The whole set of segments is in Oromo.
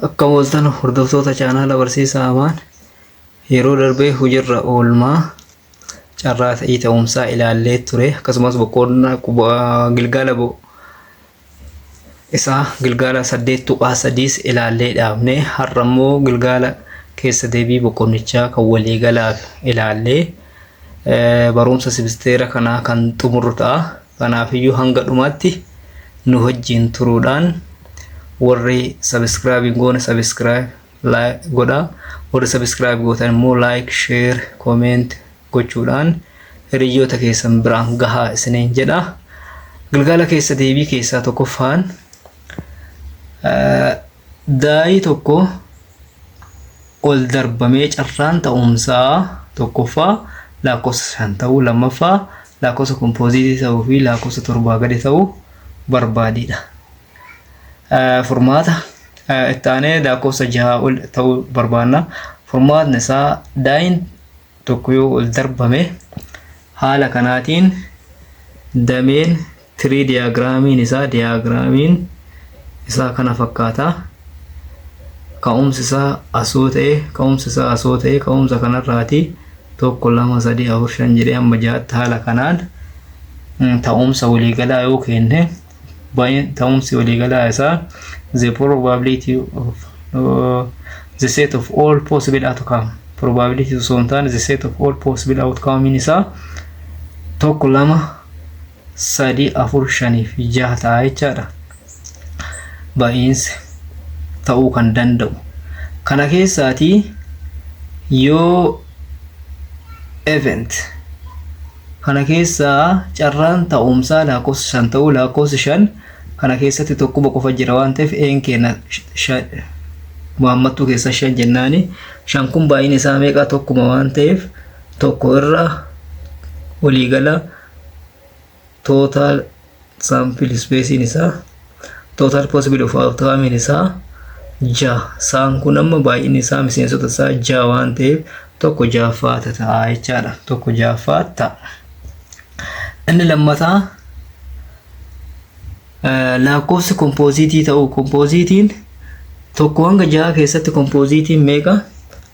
Akka mooltan hordoftoota chaanaala barsiisaa Amaan yeroo darbee hojiirra oolmaa carraa ta'ii ta'umsaa ilaallee ture. Akkasumas boqonnaa gilgaala isaa gilgaala 8.3 ilaallee dhaabne. Har'a immoo gilgaala keessa deebii boqonnichaa kan waliigalaaf ilaallee barumsa simisteera kanaa kan xumuru ta'a. Kanaafiyyuu hanga dhumaatti nu wajjin turuudhaan warri subscribe goone subscribe like godha, warri subscribe gootan immoo like share comment gochuudhaan hiriyoota keessan biraan gahaa isiniin jedha. Gilgaala keessa deebii keessaa tokkoffaan daa'ii tokko ol darbamee carraan ta'umsaa tokkoffaa lakkoofsa 5 ta'uu, lammaffaa lakkoofsa kompoziitii ta'uu fi lakkoofsa 7 gadi ta'uu barbaadidha. Formaata ittaanee lakkoofsa 6 ol ta'uu barbaanna. Formaatni isaa daa'iin tokko yoo ol darbame haala kanaatiin dameen 3 diyaagiraamiin isaa kana fakkaata. Ka'umsi isaa asoo ta'e, ka'umsa kanarraati 1 2 3 4 5 jedhee amma 6 haala kanaan ta'umsa waliigalaa yoo kenne ta'umsi waliigalaa isaa the probability of the set of all possible outcome, probability sometimes the set of all possible outcome isaa 1 2 3 4 5 fi 6 ta'a jechaadha. Baay'insi ta'uu kan danda'u kana keessaatii yoo event kana keessaa carraan ta'umsaa lakkoofsa 5 ta'uu, lakkoofsa 5 kana keessatti tokkuma qofa jira waan ta'eef een keenya muhammadtu keessa 5 jennaani. 5 kun baay'inni isaa meeqa? Tokkuma waan ta'eef tokko irra waliigala total sample space isaa total possible of outcome isaa 6. Saan kun amma baay'inni isaa miseensota isaa 6 waan ta'eef tokko 6 ta'a jechaadha. Tokko 6 ta'a. Inni lammataa lakkoofsi kompoziitii ta'uu. Kompoziitiin tokko hanga 6 keessatti kompoziitiin meeqa?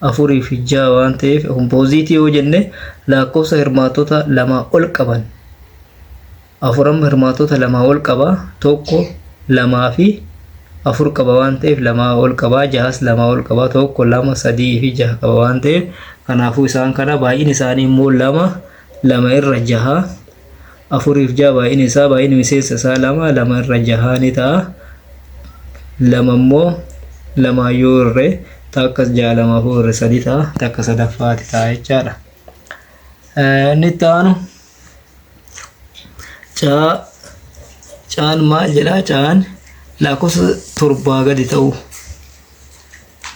4 fi 6 waan ta'eef kompoziitii yoo jenne lakkoofsa hirmaattota 2 ol qaban. 4 hirmaattota 2 ol qaba. 1 2 fi 4 qaba waan ta'eef 2 ol qaba. 6 2 ol qaba. 1 2 3 fi 6 qaba waan ta'eef kanaafuu isaan kana baay'inni isaanii immoo 2 irra 6. 4 fi 6 baay'inni isaa baay'inni miseensa isaa 2 irra 6 ni ta'a. 2 immoo 2 yoo irre takka 6 2 irra 3 ta'a. Takka sadaffaati ta'a jechaadha. Inni taanu caan maal jedha? Caan lakkoofsa 7 gadi ta'uu.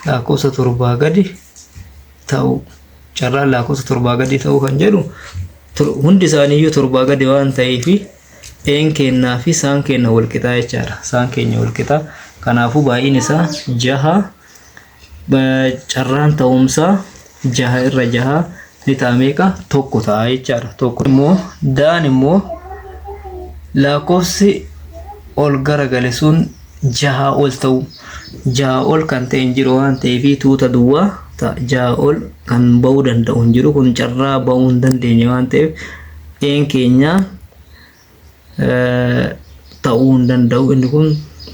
Lakkoofsa 7 gadi ta'uu. Carraan lakkoofsa 7 gadi ta'uu kan jedhu hundi isaaniiyyuu 7 gadi waan ta'eef een kennaa fi saan kenna wal qixaa jechaadha. Saan keenya wal qixaa. Kanaafuu baay'inni isaa 6. Carraan ta'umsaa 6 irra 6 ni ta'a meeqa? 1 ta'a jechaadha. 1 immoo daan immoo lakkoofsi ol garagale sun 6 ol ta'u. 6 ol kan ta'e hin jiru waan ta'eef tuuta duwwaa 6 ol kan ba'uu danda'u hin jiru. Kun carraa ba'uu hin dandeenye waan ta'eef een keenya ta'uu hin danda'u. Inni kun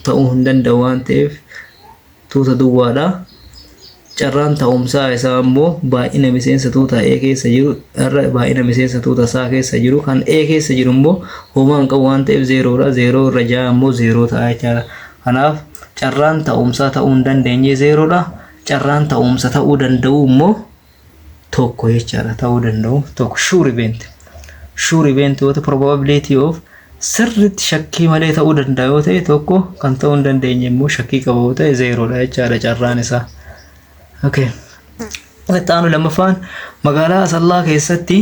ta'uu hin danda'u waan ta'eef tuuta duwwaadha. Carraan ta'umsaa isaa immoo baay'ina miseensa tuuta A keessa jiru irra baay'ina miseensa tuuta isaa keessa jiru kan A keessa jiru immoo homaa hin qabu waan ta'eef 0dha. 0 irra 6 immoo 0 ta'a jechaadha. Kanaaf carraan ta'umsaa ta'uu hin dandeenye 0dha. Carraan ta'umsa ta'uu danda'u immoo 1 jechaadha. Ta'uu danda'u 1. Sure event what probability of sirriitti shakkii malee ta'uu danda'a yoo ta'e 1, kan ta'uu hin dandeenye immoo shakkii qaba yoo ta'e 0dha jechaadha carraan isaa. Okay. Ittaanu lammaffaan magaalaa Asallaa keessatti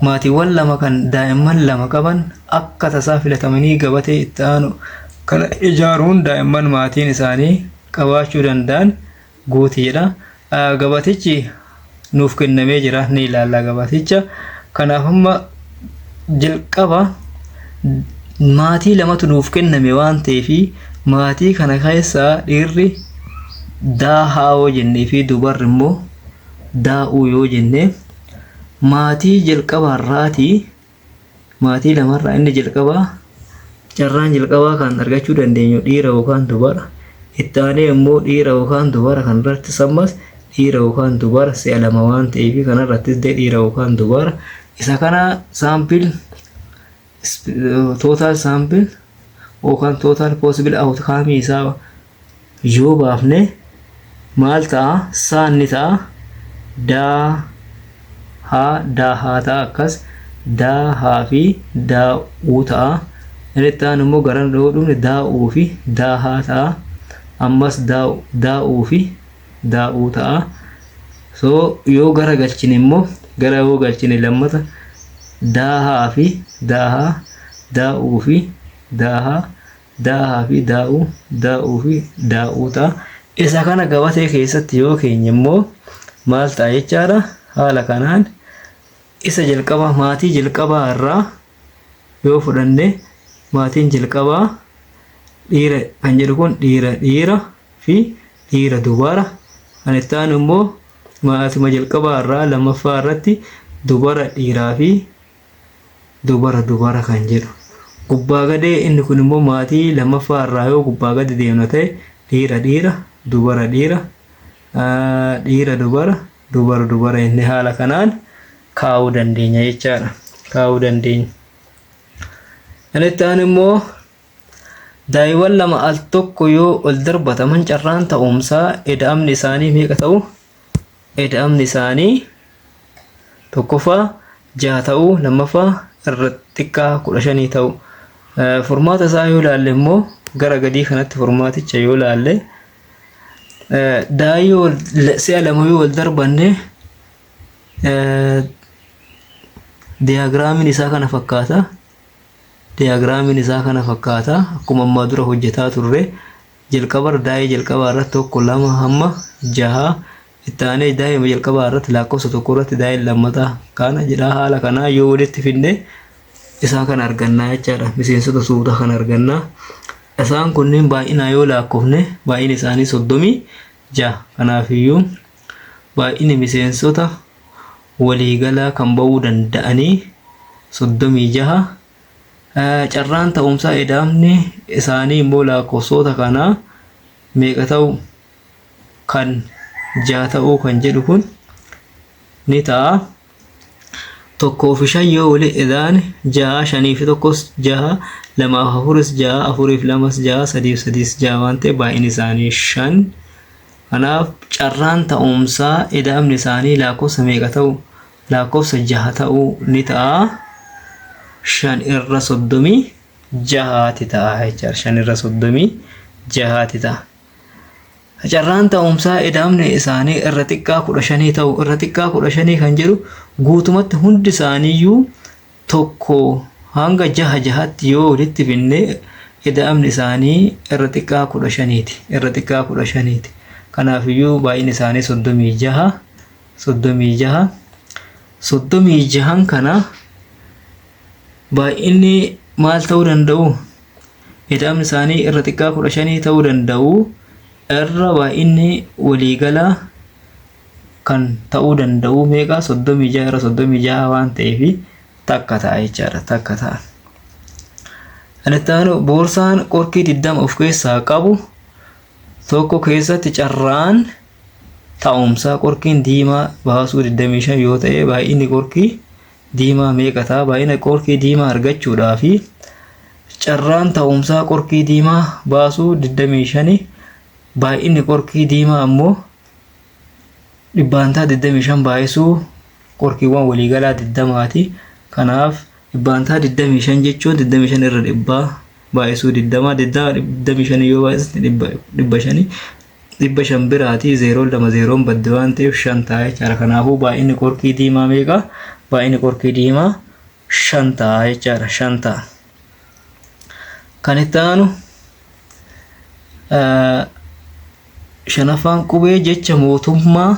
maatiiwwan 2 kan daa'imman 2 qaban akka tasaa filatamanii gabatee ittaanu kana ijaaruun daa'imman maatiin isaanii qabaachuu danda'an guuti jedha. Gabatichi nuuf kennamee jira, ni ilaalla gabaticha. Kanaaf amma jalqaba maatii 2tu nuuf kenname waan ta'eef maatii kana keessaa dhiirri daahaa yoo jennee fi dubarri immoo daa'uu yoo jenne maatii jalqabaarraatii maatii lamarraa inni jalqabaa carraan jalqabaa kan argachuu dandeenyu dhiira yookaan dubara. Itti aanee immoo dhiira yookaan dubara kan irratti sammas dhiira yookaan dubara si'a lama waan ta'eef kan irrattis dhiira yookaan dubara. Isa kana sample total sample yookaan total possible outcome isaa yoo baafne maal ta'a? Saanni ta'a daahaa ta'a akkas daahaa fi daa'uu ta'a. Inni itti aanu immoo garan yoo dhufne daa'uu fi daahaa ta'a. Ammas daa'uu fi daa'uu ta'a. So yoo gara galchine immoo gara yoo galchine lammata daahaa fi daahaa daa'uu fi daahaa fi daa'uu fi daa'uu ta'a. Isa kana gabatee keessatti yoo keenye immoo maal ta'a jechaadha? Haala kanaan isa jalqaba maatii jalqabaa irraa yoo fudhanne maatiin jalqabaa dhiira kan jedhu kun dhiira fi dhiira dubara. Kan itti aanu immoo maatii jalqabaa irraa lammaffaa irratti dubara dhiiraa fi dubara kan jedhu. Gubbaa gadee inni kun immoo maatii lammaffaa irraa yoo gubbaa gadi deemna ta'e dhiira dubara dubara inni haala kanaan kaa'uu dandeenya jechaadha. Kaa'uu dandeenya. Inni itti aanu immoo daa'imman lama al tokko yoo ol darbataman carraan ta'umsaa eda'amni isaanii meeqa ta'u? Eda'amni isaanii tokkoffaa 6 ta'u, lammaffaa irra xiqqaa 15 ta'u. Furmaata isaa yoo ilaalle immoo gara gadii kanatti furmaaticha yoo ilaalle daa'ii si'a lama yoo ol darbanne diyaagiraamiin isaa kana fakkaata. Diyaagiraamiin isaa kana fakkaata. Akkuma ammaa dura hojjetaa turre jalqaba daa'ii jalqabaa irratti 1 2 hamma 6 itti aanee daa'ii jalqabaa irratti lakkoofsa 1 irratti daa'ii lammataa kana jedha. Haala kanaa yoo walitti finne isaa kan argannaa jechaadha. Miseensota suuta kan argannaa. Isaan kunneen baay'inaa yoo lakkoofne baay'inni isaanii 36. Kanaafiyyuu baay'inni miseensota waliigalaa kan ba'uu danda'anii 36. Carraan ta'umsaa eda'amni isaanii immoo lakkoofsota kanaa meeqa ta'u? Kan 6 ta'uu kan jedhu kun ni ta'a. 1 fi 5 yoo wali eda'an 6, 5 fi 1 6, 2 fi 4 6, 4 fi 2 6, 3 fi 6 waan ta'e baay'inni isaanii 5. Kanaaf carraan ta'umsaa eda'amni isaanii lakkoofsa meeqa ta'u? Lakkoofsa 6 ta'uu ni ta'a. 5 irra 36 ta'a jechuudha. 5 irra 36 ta'a. Carraan ta'umsaa eda'amni isaanii irra xiqqaa 15 ta'u. Irra xiqqaa 15 kan jedhu guutumatti hundi isaaniiyyuu 1 hanga 6 yoo walitti finne eda'amni isaanii irra xiqqaa 15ti. Irra xiqqaa 15ti. Kanaafiyyuu baay'inni isaanii 36 kana baay'inni maal ta'uu danda'u? Eda'amni isaanii irra xiqqaa 15 ta'uu danda'u. Irra baay'inni waliigalaa kan ta'uu danda'u meeqa? 36 irra 36 waan ta'eef takka ta'a jechaadha. Takka ta'a. Inni itti aanu boorsaan qorkii 20 of keessaa qabu tokko keessatti carraan ta'umsaa qorkiin diimaa baasuu 25 yoo ta'e baay'inni qorkii diimaa meeqa ta'a? Baay'ina qorkii diimaa argachuudhaaf carraan ta'umsaa qorkii diimaa baasuu 25. Baay'inni qorkii diimaa ammoo dhibbaantaa 25 baay'isuu qorkiiwwan waliigalaa 20ti. Kanaaf dhibbaantaa 25 jechuun 25 irra 100 baay'isuu 25 yoo baay'isne 500 biraati 0 badde waan ta'eef 5 ta'a jechaadha. Kanaafuu baay'inni qorkii diimaa meeqa? Baay'inni qorkii diimaa 5 ta'a jechaadha. 5 ta'a. Kan itti aanu shanaffaan qubee jecha mootummaa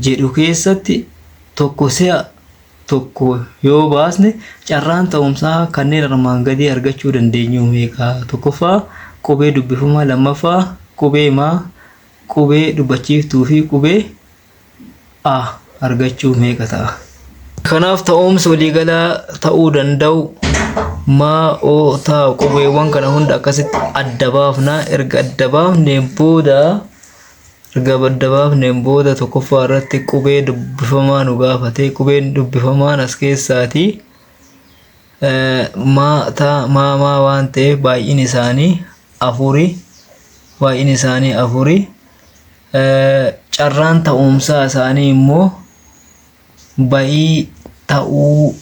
jedhu keessatti tokko si'a tokko yoo baasne carraan ta'umsaa kanneen armaan gadii argachuu dandeenyu meeqa? Tokkoffaa qubee dubbifamaa, lammaffaa qubee maa, qubee dubbachiiftuu fi qubee a argachuu meeqa ta'a? Kanaaf ta'umsa waliigalaa ta'uu danda'u maa oo ta'a qubeewwan kana hunda akkasitti adda baafna. Erga adda baafneen booda tokkoffaa irratti qubee dubbifamaa nu gaafate. Qubeen dubbifamaan as keessaati maa waan ta'eef baay'een isaanii afuri. Carraan ta'umsaa isaanii immoo bayii ta'uu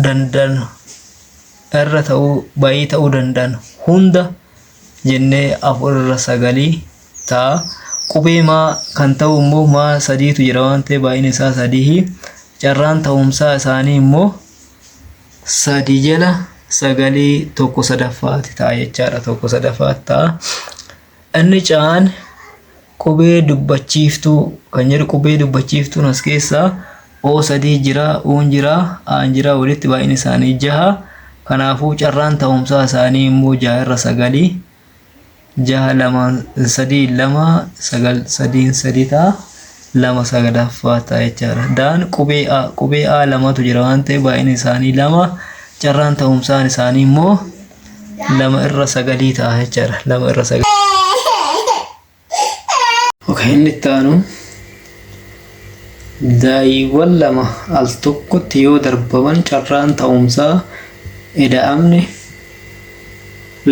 danda'an hunda jennee 4 irra 9 ta'a. Qubee maa kan ta'u immoo maa 3tu jira waan ta'eef baay'een isaa 3. Carraan ta'umsaa isaanii immoo 3 jala 9 tokko sadaffaati ta'a jechaadha. Tokko sadaffaati ta'a. Inni caan qubee dubbachiiftuu kan jedhu qubee dubbachiiftuun as keessaa O3 jira, U'n jira, A'n jira, walitti baay'een isaanii 6. Kanaafuu carraan ta'umsaa isaanii immoo 6 irra 9. 6 2 3 2 9 3 ta'a. 2 sagadaffaa ta'a jechaadha. Daan qubee A 2tu jira waan ta'eef baay'een isaanii 2. Carraan ta'umsaan isaanii immoo 2 irra 9 ta'a jechaadha. 2 irra 9. Inni itti aanu daa'iiwwan lama al tokkotti yoo darbaman carraan ta'umsaa ida'amni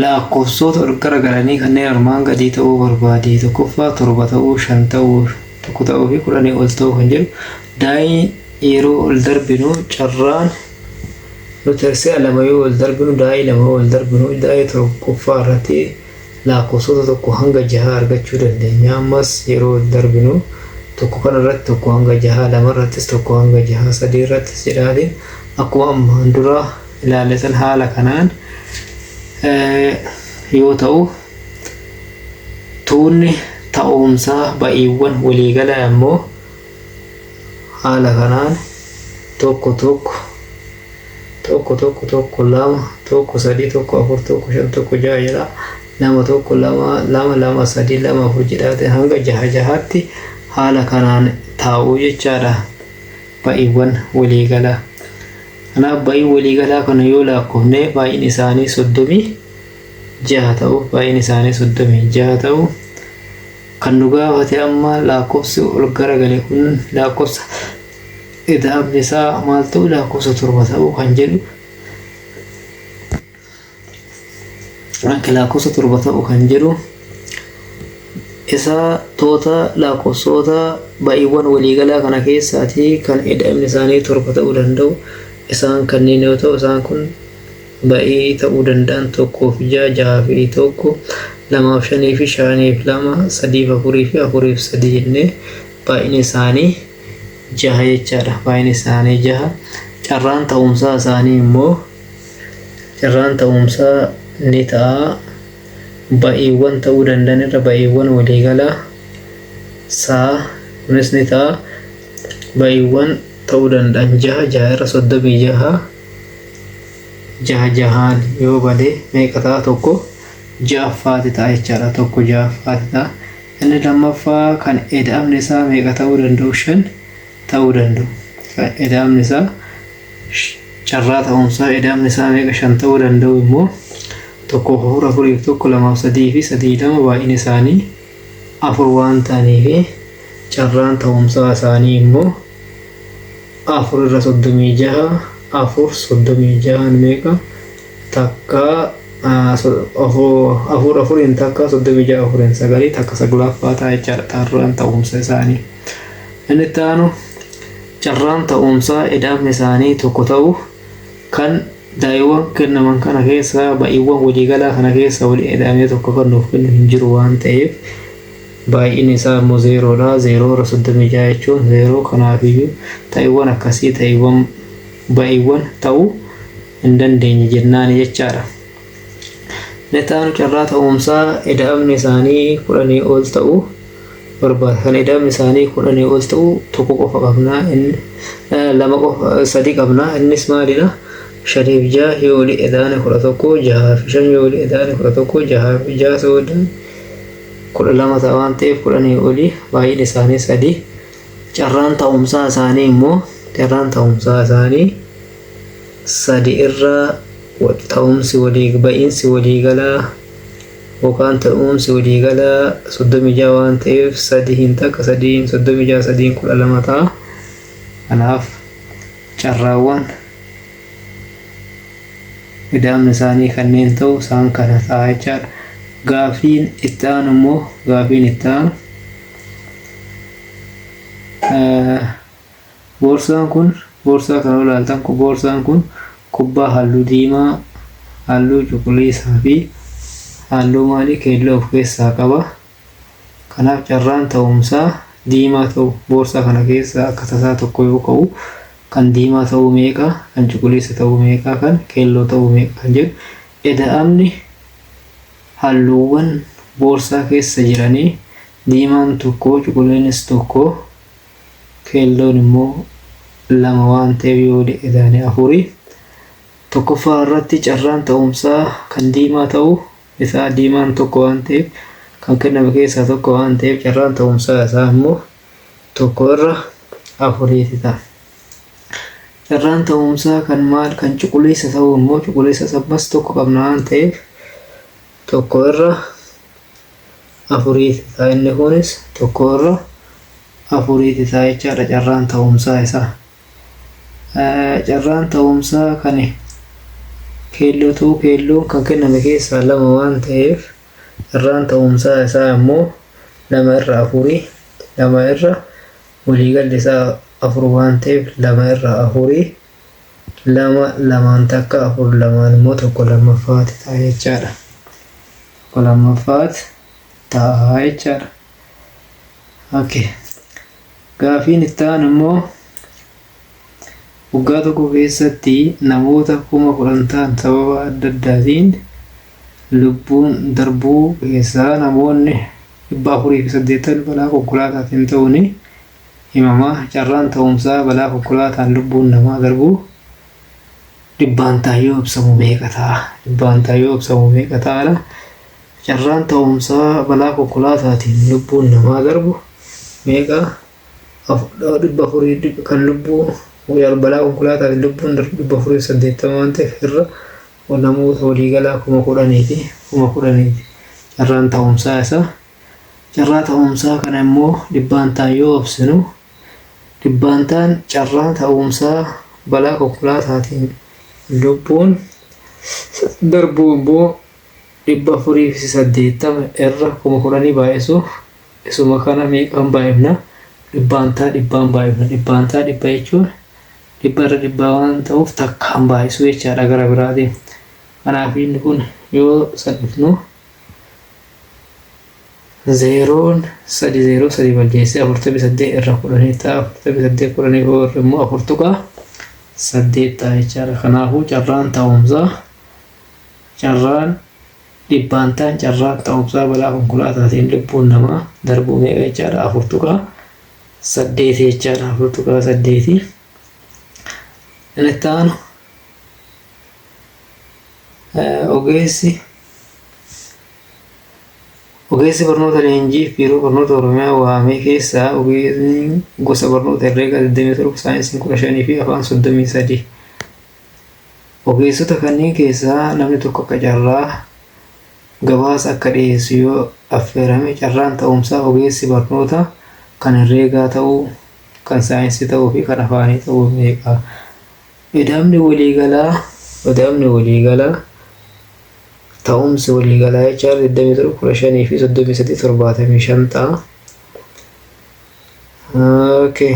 lakkoofsota garagaranii kanneen armaan gadii ta'uu barbaade. Tokkoffaa 7 ta'uu, 5 ta'uu, 1 ta'uu fi 10 ol ta'uu kan jedhu. Daa'ii yeroo ol darbinu carraan nuti lama yoo ol darbinu daa'ii lama ol darbinu daa'ii tokkoffaa irratti lakkoofsota 1 hanga 6 argachuu dandeenya. Ammas yeroo darbinu tokko kana irratti 1 hanga 6, 2 irrattis 1 hanga 6, 3 irrattis jedhaatiin akkuma ammaan dura ilaallesan haala kanaan yoo ta'u, tuunni ta'umsaa ba'iiwwan waliigalaa immoo haala kanaan 1 1 2 1 3 1 4 1 5 1 6 jedha. 2 1 2 2 2 3 2 4 jedhaatiin hanga 6 haala kanaan taa'uu jechaadha ba'iiwwan waliigalaa. Kanaaf ba'ii waliigalaa kana yoo lakkoofne baay'een isaanii 36 ta'u. Baay'een isaanii 36 ta'u. Kan nu gaafate amma lakkoofsi ol garagale kun lakkoofsa ida'amni isaa maal ta'u? Lakkoofsa 7 ta'uu kan jedhu. Lakkoofsa 7 ta'uu kan jedhu isa toota lakkoofsota ba'iiwwan waliigalaa kana keessaati kan ida'amni isaanii 7 ta'uu danda'u. Isaan kanneen yoo ta'u, isaan kun ba'ii ta'uu danda'an 1 fi 6, 6 fi 1, 2 fi 5 fi 5 fi 2, 3 fi 4 fi 4 fi 3 jennee baay'een isaanii 6 jechaadha. Baay'een isaanii 6. Carraan ta'umsaa isaanii immoo carraan ta'umsaa ni ta'a ba'iiwwan ta'uu danda'an irra ba'iiwwan waliigalaa saa kunis ni ta'a ba'iiwwan ta'uu danda'an 6 irra 36 6 yoo bade meeqa ta'a? 1 6ffaati ta'a jechaadha. 1 6ffaati ta'a. Inni lammaffaa kan ida'amni isaa meeqa ta'uu danda'u? 5 ta'uu danda'u. Kan ida'amni isaa carraa ta'umsaa ida'amni isaa meeqa 5 ta'uu danda'u immoo 1 4 4 1 2 3 fi 3 2 baay'een isaanii 4 waan ta'aniif carraan ta'umsaa isaanii immoo 4 irra 36 4 36 meeqa takka 4 takka 36 4 9 takka 9ffaa ta'a jechaadha carraan ta'umsa isaanii. Inni itti aanu carraan ta'umsaa ida'amni isaanii 1 ta'u kan daa'iiwwan kennaman kana keessa ba'iiwwan waliigalaa kana keessa walii ida'amee tokko kan nuuf kennu hin jiru waan ta'eef baay'een isaa immoo 0dha. 0 irra 36 jechuun 0. Kanaafiyyuu ta'iiwwan akkasii ta'iiwwan ba'iiwwan ta'uu hin dandeenye jennaan jechaadha. Netaan carraa ta'umsaa ida'amni isaanii 10 ol ta'uu barbaada. Kan ida'amni isaanii 10 ol ta'uu tokko qofa qabna. 2 qofa 3 qabna. Innis maalidha? 5 fi 6 yoo ida'ane 11, 6 fi 5 yoo ida'ane 11, 6 fi 6 yoo ida'ane 12 ta'a waan ta'eef 10 olii baay'een isaanii 3. Carraan ta'umsaa isaanii immoo carraan ta'umsaa isaanii 3 irraa ta'umsi ba'iinsi waliigalaa yookaan ta'umsi waliigalaa 36 waan ta'eef 3 hin takka 3 36 3 12 ta'a. Kanaaf carraawwan ida'amni isaanii kanneen ta'u isaan kana ta'a jechaadha. Gaafiin itti aanu immoo boorsaan kun boorsaa kana ilaaltan boorsaan kun kubbaa halluu diimaa, halluu cuquliisaa fi halluu keelloo of keessaa qaba. Kanaaf carraan ta'umsaa diimaa ta'u boorsaa kana keessa akka tasaa tokko yoo ka'u kan diimaa ta'uu meeqa, kan cuquliisa ta'uu meeqa, kan keelloo ta'uu meeqa kan jedhu ida'amni halluuwwan boorsaa keessa jiranii diimaan tokko, cuquliinnis tokko, keelloon immoo 2 waan ta'eef yoo ida'anii 4. Tokkoffaa irratti carraan ta'umsaa kan diimaa ta'u isaa diimaan tokko waan ta'eef kan kenname keessaa tokko waan ta'eef carraan ta'umsaa isaa immoo 1 irra 4 ta'a. Carraan ta'umsaa kan cuquliisa ta'u immoo cuquliisa sabas tokko qabna waan ta'eef 1 irra 4 ta'a. Inni kunis 1 irra 4 ta'a jechaadha carraan ta'umsaa isaa. Carraan ta'umsaa kan keelloo ta'u keelloon kan kenname keessaa 2 waan ta'eef carraan ta'umsaa isaa immoo 2 irra 4, 2 irra waliigalli isaa 4 waan ta'eef 2 irra 4, 2 lamaan takka 4 lamaan immoo 1 lamaffaati ta'a jechaadha. 1 lamaffaati ta'a jechaadha. Okay. Gaafiin itti aanu immoo waggaa tokko keessatti namoota 10,000 ta'an sababa adda addaatiin lubbuun darbuu keessaa namoonni 480 balaa konkolaataatiin ta'uun himama. Carraan ta'umsaa balaa konkolaataan lubbuun namaa darbuu dhibbantaan yoo ibsamu meeqa ta'a? Dhibbantaan yoo ibsamu meeqa ta'a? Carraan ta'umsaa balaa konkolaataatiin lubbuun namaa darbu meeqa? 400 kan lubbuu balaa konkolaataan lubbuun darbu 480 waan ta'eef irra namoota waliigalaa 10,000 carraan ta'umsaa isaa. Carraa ta'umsaa kana immoo dhibbantaan yoo ibsinu dhibbantaan carraa ta'umsaa balaa konkolaataatiin lubbuun darbu immoo 480 irra 10,000 baay'isuuf isuma kana meeqaan baay'ifna? Dhibbaan baay'ifna. Dhibbantaa dhibba jechuun dhibba irra dhibba waan ta'uuf takkaan baay'isuu jechaadha gara biraatiin. Kanaaf inni kun yoo salphifnu 0 balleessee 48 irra 10 ta'a. 48 10 immoo 4 tuqaa 8 ta'a jechaadha. Kanaafuu carraan ta'umsaa carraan dhibbantaan carraan ta'umsaa balaa konkolaataatiin lubbuun namaa darbuu meeqa jechaadha? 4 tuqaa 8 jechaadha. 4 tuqaa 8. Inni itti aanu ogeessi barnoota leenjii biiroo barnoota Oromiyaa waamee keessaa ogeessi gosa barnoota herreega 27, saayinsiin 15 fi afaan 33. Ogeessota kanneen keessaa namni tokko akka carraa gabaasa akka dhiyeessu yoo affeerame carraan ta'umsaa ogeessi barnoota kan herreegaa ta'uu, kan saayinsii ta'uu fi kan afaanii ta'uu meeqa? Ida'amni waliigalaa ta'umsi waliigalaa jechaadha 27 15 fi 33 75 ta'a. Okay.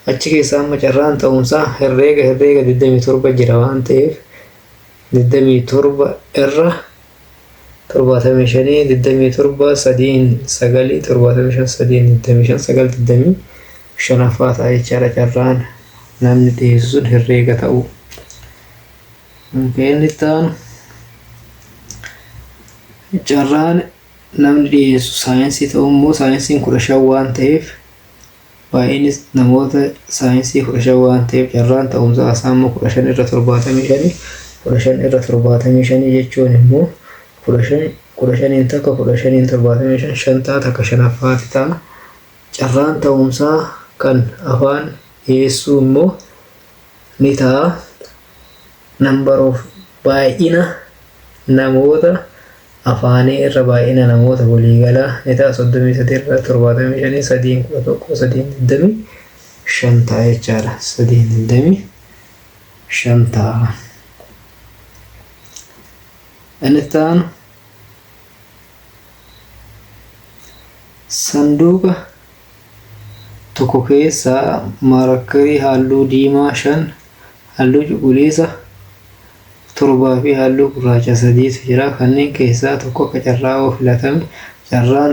Achi keessaa amma carraan ta'umsaa herreega 27 jira waan ta'eef 27 irra 75 27 3 9 75 3 25 9 25 ta'a jechaadha carraan namni dhiyeessu sun herreega ta'uu. Inni itti aanu carraan namni dhiyeessu saayinsii ta'uu immoo saayinsiin 15 waan ta'eef baay'inni namoota saayinsii 15 waan ta'eef carraan ta'umsaa isaa immoo 15 irra 75 15 irra 75 jechuun immoo 15 kudha shaniin takka kudha shaniin torbaatamii shan shantaa takka shanaffaati ta'a. Carraan ta'umsaa kan afaan dhiyeessuu immoo ni ta'a. Number of baay'ina namoota afaanii irra baay'ina namoota waliigalaa ni ta'a 33 irraa 75 3 11 3 25 ta'a jechaadha. 3 ta'a. Inni ta'an sanduuqa tokko keessaa maarkarii halluu diimaa 5, halluu cuquliisa 7 fi halluu gurraacha 3tu jira. Kanneen keessaa tokko akka carraa filatame. Carraan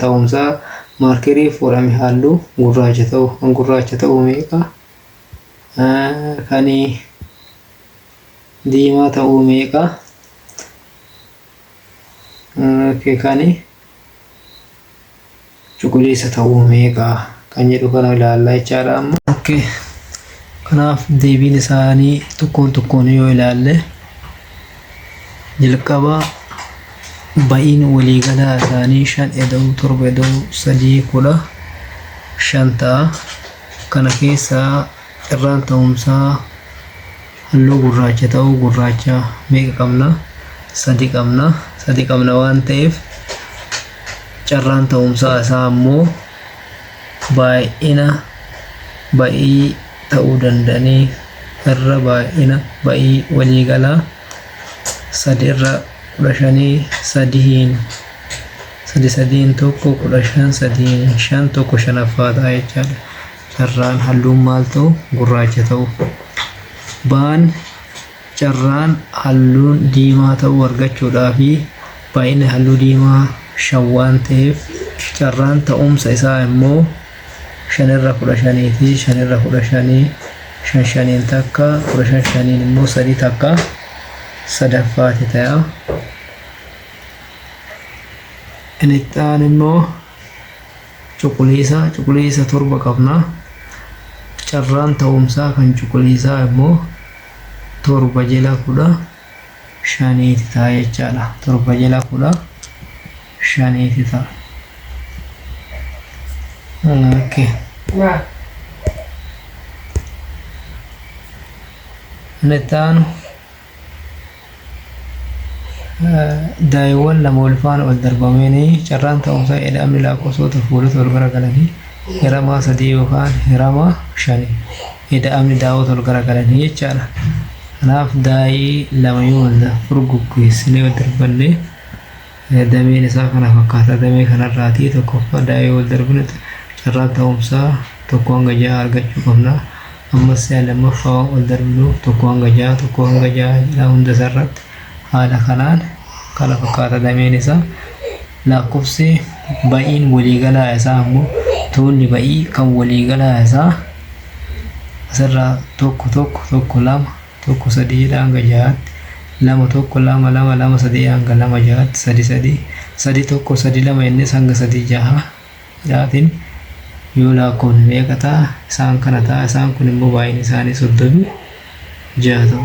ta'umsaa maarkarii fuudhame halluu gurraacha ta'uu meeqa? Kan diimaa ta'uu meeqa? Kan cuquliisa ta'uu meeqa? Kan jedhu kana ilaallaa jechaadha amma. Kanaaf deebiin isaanii tokkoon yoo ilaalle jalqaba ba'iin waliigalaa isaanii 5 eda'uu 7 eda'uu 3 10 5 ta'a. Kana keessaa carraan ta'umsaa halluu gurraacha ta'uu gurraacha meeqa qabna? 3 qabna. 3 qabna waan ta'eef carraan ta'umsaa isaa immoo ba'ii ta'uu danda'anii irra baay'ina ba'ii waliigalaa 3 irra 15 3 tokko 15 3 5 tokko shanaffaa ta'a jechaadha. Carraan halluun maal ta'u? Gurraacha ta'u. Ba'aan carraan halluun diimaa ta'uu argachuudhaa fi baay'ina halluu diimaa 5 waan ta'eef carraan ta'umsa isaa immoo 5 irra 15 fi 5 irra 15 5 takka 15 immoo 3 takka sadaffaati ta'a. Inni ta'an immoo cuquliisa 7 qabna. Carraan ta'umsaa kan cuquliisaa immoo 7 jala 15 ta'a jechaadha. 7 jala 15 ta'a. Inni ta'an daa'iiwwan lama wal faana wal darbamanii carraan ta'umsaa eda'amni lakkoofsota fuulota wal garagalanii hiramaa 3 yookaan hiramaa 5 eda'amni daawwata wal garagalanii jechaadha. Kanaaf daa'ii lama yoo wal furguggeessinee wal darbannee dameen isaa kana fakkaata. Damee kanarraatii tokkoffaa daa'ii wal darbine carraan ta'umsaa 1 hanga 6 argachuu qabna. Ammas lammaffaa wal darbinuuf 1 hanga 6 1 hanga 6 hunda isarratti haala kanaan kana fakkaata dameen isaa. Lakkoofsi ba'iin waliigalaa isaa immoo tuunni ba'ii kan waliigalaa isaa asirraa 1 1 2 1 3 hanga 6 2 1 2 2 2 3 hanga 2 6 3 3 1 3 2 innis hanga 3 6 jaatiin yoo lakkoofne meeqa ta'a? Isaan kana ta'a. Isaan kun immoo baay'een isaanii 36 ta'u.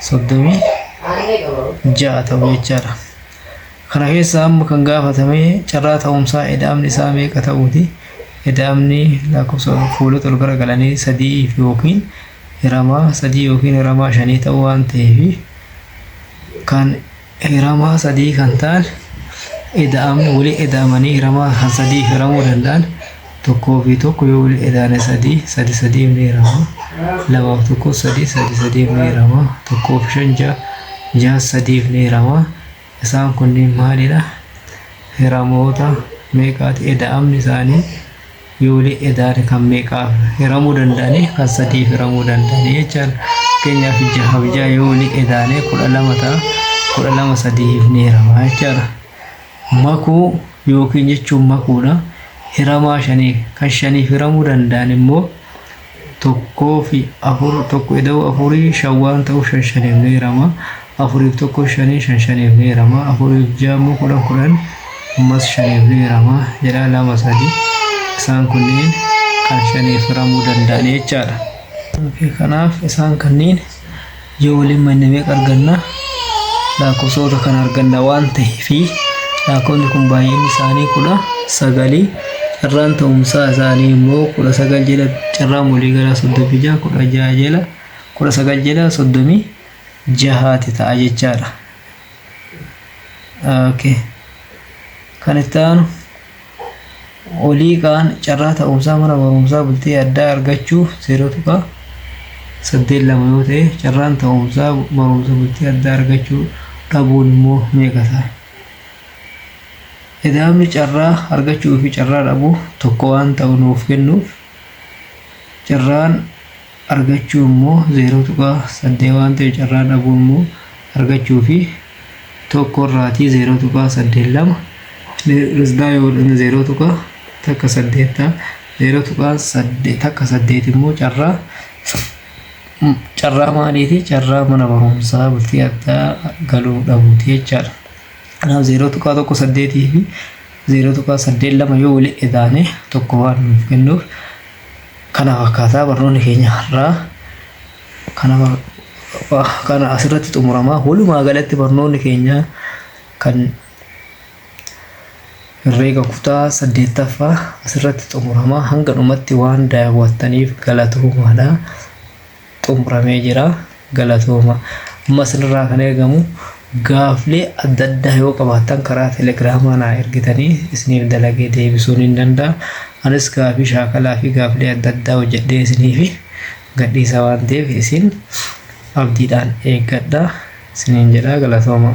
36 ta'u jechaadha. Kana keessaa amma kan gaafatame carraa ta'umsaa eda'amni isaa meeqa ta'uuti? Eda'amni lakkoofsa fuulota wal garagalanii 3 yookiin hiramaa 3 yookiin hiramaa 5 ta'uu waan ta'eef kan hiramaa 3 kan ta'an eda'amni walii eda'amanii hiramaa kan 3 hiramuu danda'an 1 fi 1 yoo walii eda'ane 3 3 ni hiramaa 2 fi 1 3 3 ni hiramaa 1 fi 5 6 3 ni hiramaa. Isaan kunniin maalidha? Hiramoota meeqaati? Eda'amni isaanii yoo walii eda'ane kan meeqaaf hiramuu danda'anii kan 3 hiramuu danda'anii jechaadha. Fakkeenyaaf 6 yoo walii eda'ane 12 ta'a. 12 3 ni hiramaa jechaadha. Makuu yookiin jechuun makuudha. Hiramaa 5 kan 5 hiramuu danda'an immoo 1 fi 4 1 eda'uu 4 5 waan ta'uuf 5 ni hiramaa. 4 fi 1 5 5 ni hiramaa. 4 fi 6 immoo 10 10 ammas 5 ni hiramaa. Jedhaa 2 3 isaan kunniin kan 5 hiramuu danda'an jechaadha. Kanaaf isaan kanneen yoo waliin manne meeqa arganna? lakkoofsota kan arganna waan ta'eefi lakkoofni kun baay'inni isaanii 19 carraan ta'umsaa isaanii immoo 19 jala carraan walii galaa 36 16 jala 19 jala 36 ta'a jechaadha. Okay. Kan itti aanu olii kaan carraa ta'umsaa mana barumsaa bultii addaa argachuu 0.82 yoo ta'e carraan ta'umsaa barumsa bultii addaa argachuu dhabuun immoo meeqa ta'a? Eda'amni carraa argachuu fi carraa dhabuu tokko waan ta'u nuuf kennuuf carraan argachuu immoo 0.8 waan ta'e carraa dhabuu immoo argachuu fi tokko irraatii 0.82 rizdaa yoo 0.8 immoo carraa maaliiti? Carraa mana barumsaa bultii addaa galuu dhabuuti jechaadha. Kanaaf 0.18 fi 0.82 yoo waliin edaane tokko waan nuuf kennuuf kana fakkaataa barnoonni keenya har'aa kana asirratti xumuramaa. Walumaa galatti barnoonni keenya kan herreega kutaa 8ffaa asirratti xumuramaa. Hanga dhumatti waan daawwattaniif galatoomaadha. Xumuramee jira. Galatooma. Amma isinirraa kan eegamu gaaflee adda addaa yoo qabaattan karaa telegiraamaa naa ergitanii isiniif dalagee deebisuun hin danda'a. Anis gaafii shaakalaa fi gaaflee adda addaa hojjedhee isiniif gadhiisa waan ta'eef isin abdiidhaan eeggadha isiniin jedha. Galatooma.